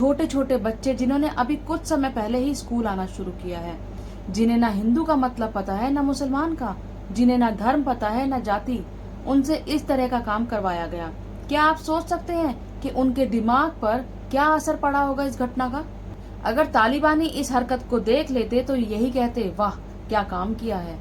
छोटे छोटे बच्चे जिन्होंने अभी कुछ समय पहले ही स्कूल आना शुरू किया है, जिन्हें ना हिंदू का मतलब पता है ना मुसलमान का, जिन्हें ना धर्म पता है ना जाति, उनसे इस तरह का काम करवाया गया। क्या आप सोच सकते हैं कि उनके दिमाग पर क्या असर पड़ा होगा इस घटना का? अगर तालिबानी इस हरकत को देख लेते तो यही कहते, वाह क्या काम किया है।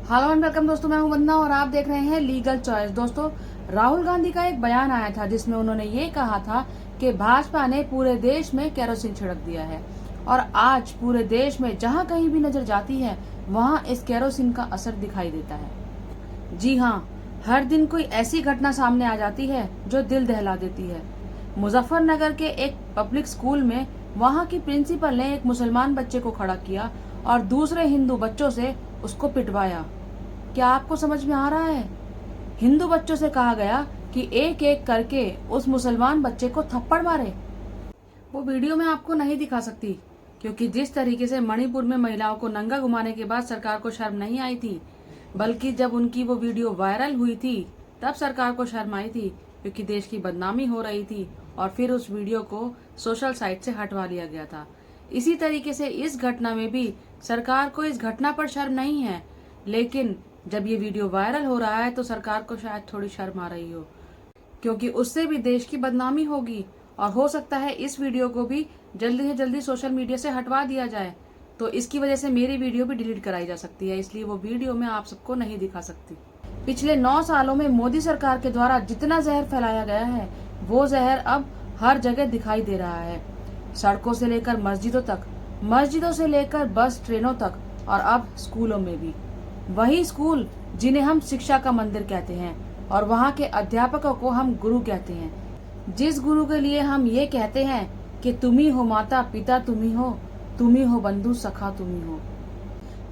हेलो एंड वेलकम दोस्तों, मैं हूं वंदना और आप देख रहे हैं लीगल चॉइस। दोस्तों, राहुल गांधी का एक बयान आया था जिसमें उन्होंने ये कहा था कि भाजपा ने पूरे देश में केरोसिन छिड़क दिया है और आज पूरे देश में जहां कहीं भी नजर जाती है वहां इस केरोसिन का असर दिखाई देता है। जी हाँ, हर दिन कोई ऐसी घटना सामने आ जाती है जो दिल दहला देती है। मुजफ्फरनगर के एक पब्लिक स्कूल में वहां की प्रिंसिपल ने एक मुसलमान बच्चे को खड़ा किया और दूसरे हिंदू बच्चों से उसको पिटवाया। क्या आपको समझ में आ रहा है? हिंदू बच्चों से कहा गया कि एक एक करके उस मुसलमान बच्चे को थप्पड़ मारे। वो वीडियो में आपको नहीं दिखा सकती क्योंकि जिस तरीके से मणिपुर में महिलाओं को नंगा घुमाने के बाद सरकार को शर्म नहीं आई थी, बल्कि जब उनकी वो वीडियो वायरल हुई थी तब सरकार को शर्म आई थी क्योंकि देश की बदनामी हो रही थी और फिर उस वीडियो को सोशल साइट से हटवा लिया गया था। इसी तरीके से इस घटना में भी सरकार को इस घटना पर शर्म नहीं है, लेकिन जब ये वीडियो वायरल हो रहा है तो सरकार को शायद थोड़ी शर्म आ रही हो क्योंकि उससे भी देश की बदनामी होगी और हो सकता है इस वीडियो को भी जल्दी से जल्दी सोशल मीडिया से हटवा दिया जाए। तो इसकी वजह से मेरी वीडियो भी डिलीट कराई जा सकती है, इसलिए वो वीडियो मैं आप सबको नहीं दिखा सकती। पिछले 9 सालों में मोदी सरकार के द्वारा जितना जहर फैलाया गया है वो जहर अब हर जगह दिखाई दे रहा है, सड़कों से लेकर मस्जिदों तक, मस्जिदों से लेकर बस ट्रेनों तक और अब स्कूलों में भी। वही स्कूल जिन्हें हम शिक्षा का मंदिर कहते हैं और वहाँ के अध्यापकों को हम गुरु कहते हैं, जिस गुरु के लिए हम ये कहते हैं कि तुम ही हो माता पिता, तुम ही हो बंधु सखा, तुम ही हो।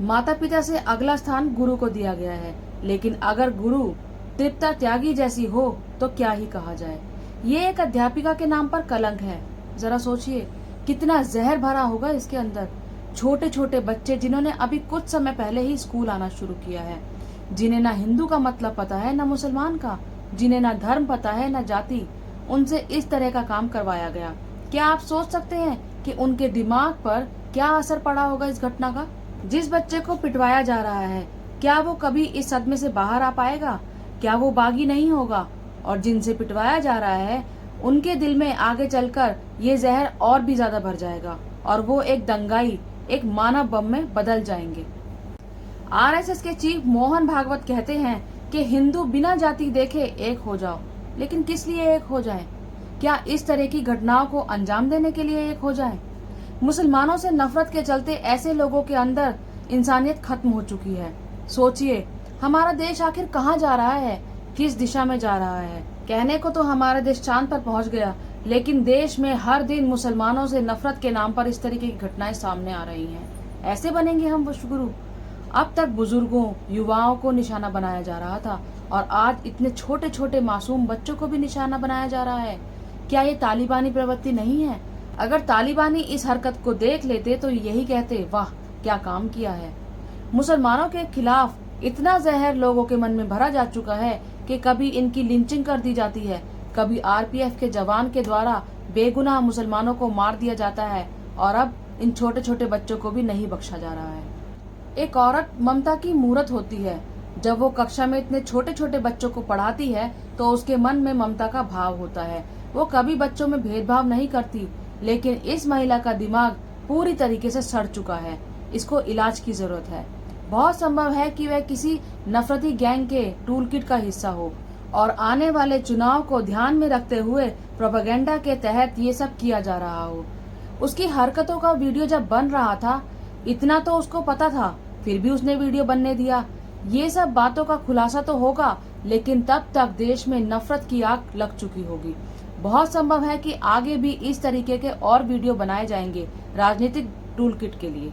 माता पिता से अगला स्थान गुरु को दिया गया है, लेकिन अगर गुरु तृप्ता त्यागी जैसी हो तो क्या ही कहा जाए। ये एक अध्यापिका के नाम पर कलंक है। जरा सोचिए कितना जहर भरा होगा इसके अंदर। छोटे छोटे बच्चे जिन्होंने अभी कुछ समय पहले ही स्कूल आना शुरू किया है, जिन्हें ना हिंदू का मतलब पता है ना मुसलमान का, जिन्हें ना धर्म पता है ना जाति, उनसे इस तरह का काम करवाया गया। क्या आप सोच सकते हैं कि उनके दिमाग पर क्या असर पड़ा होगा इस घटना का? जिस बच्चे को पिटवाया जा रहा है, क्या वो कभी इस सदमे से बाहर आ पाएगा? क्या वो बागी नहीं होगा? और जिनसे पिटवाया जा रहा है उनके दिल में आगे चलकर ये जहर और भी ज्यादा भर जाएगा और वो एक दंगाई, एक मानव बम में बदल जाएंगे। आरएसएस के चीफ मोहन भागवत कहते हैं कि हिंदू बिना जाति देखे एक हो जाओ, लेकिन किस लिए एक हो जाएं? क्या इस तरह की घटनाओं को अंजाम देने के लिए एक हो जाएं? मुसलमानों से नफरत के चलते ऐसे लोगों के अंदर इंसानियत खत्म हो चुकी है। सोचिए हमारा देश आखिर कहाँ जा रहा है, किस दिशा में जा रहा है। कहने को तो हमारा देश चांद पर पहुंच गया, लेकिन देश में हर दिन मुसलमानों से नफरत के नाम पर इस तरीके की घटनाएं सामने आ रही हैं। ऐसे बनेंगे हम विश्वगुरु? अब तक बुजुर्गों, युवाओं को निशाना बनाया जा रहा था और आज इतने छोटे छोटे मासूम बच्चों को भी निशाना बनाया जा रहा है। क्या ये तालिबानी प्रवृत्ति नहीं है? अगर तालिबानी इस हरकत को देख लेते तो यही कहते, वाह क्या काम किया है। मुसलमानों के खिलाफ इतना जहर लोगों के मन में भरा जा चुका है कि कभी इनकी लिंचिंग कर दी जाती है, कभी आरपीएफ के जवान के द्वारा बेगुनाह मुसलमानों को मार दिया जाता है और अब इन छोटे छोटे बच्चों को भी नहीं बख्शा जा रहा है। एक औरत ममता की मूरत होती है। जब वो कक्षा में इतने छोटे छोटे बच्चों को पढ़ाती है तो उसके मन में ममता का भाव होता है। वो कभी बच्चों में भेदभाव नहीं करती, लेकिन इस महिला का दिमाग पूरी तरीके से सड़ चुका है। इसको इलाज की जरूरत है। बहुत संभव है कि वह किसी नफरती गैंग के टूलकिट का हिस्सा हो और आने वाले चुनाव को ध्यान में रखते हुए प्रोपेगेंडा के तहत ये सब किया जा रहा हो। उसकी हरकतों का वीडियो जब बन रहा था इतना तो उसको पता था, फिर भी उसने वीडियो बनने दिया। ये सब बातों का खुलासा तो होगा, लेकिन तब तक देश में नफरत की आग लग चुकी होगी। बहुत संभव है कि आगे भी इस तरीके के और वीडियो बनाए जाएंगे राजनीतिक टूलकिट के लिए।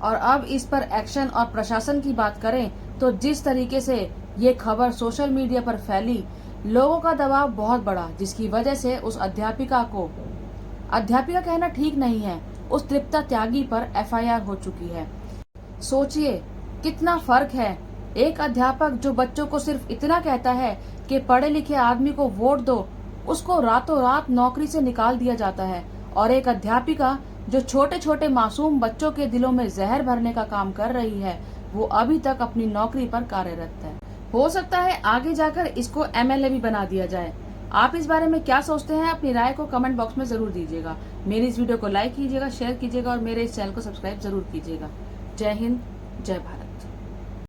और अब इस पर एक्शन और प्रशासन की बात करें तो जिस तरीके से ये खबर सोशल मीडिया पर फैली, लोगों का दबाव बहुत बढ़ा, जिसकी वजह से उस अध्यापिका कहना ठीक नहीं है, उस तृप्ता त्यागी पर एफआईआर हो चुकी है। सोचिए कितना फर्क है एक अध्यापक जो बच्चों को सिर्फ इतना कहता है कि पढ़े लिखे आदमी को वोट दो, उसको रातों रात नौकरी से निकाल दिया जाता है। और एक अध्यापिका जो छोटे छोटे मासूम बच्चों के दिलों में जहर भरने का काम कर रही है, वो अभी तक अपनी नौकरी पर कार्यरत है। हो सकता है आगे जाकर इसको MLA भी बना दिया जाए। आप इस बारे में क्या सोचते हैं? अपनी राय को कमेंट बॉक्स में जरूर दीजिएगा। मेरी इस वीडियो को लाइक कीजिएगा, शेयर कीजिएगा और मेरे इस चैनल को सब्सक्राइब जरूर कीजिएगा। जय हिंद, जय भारत।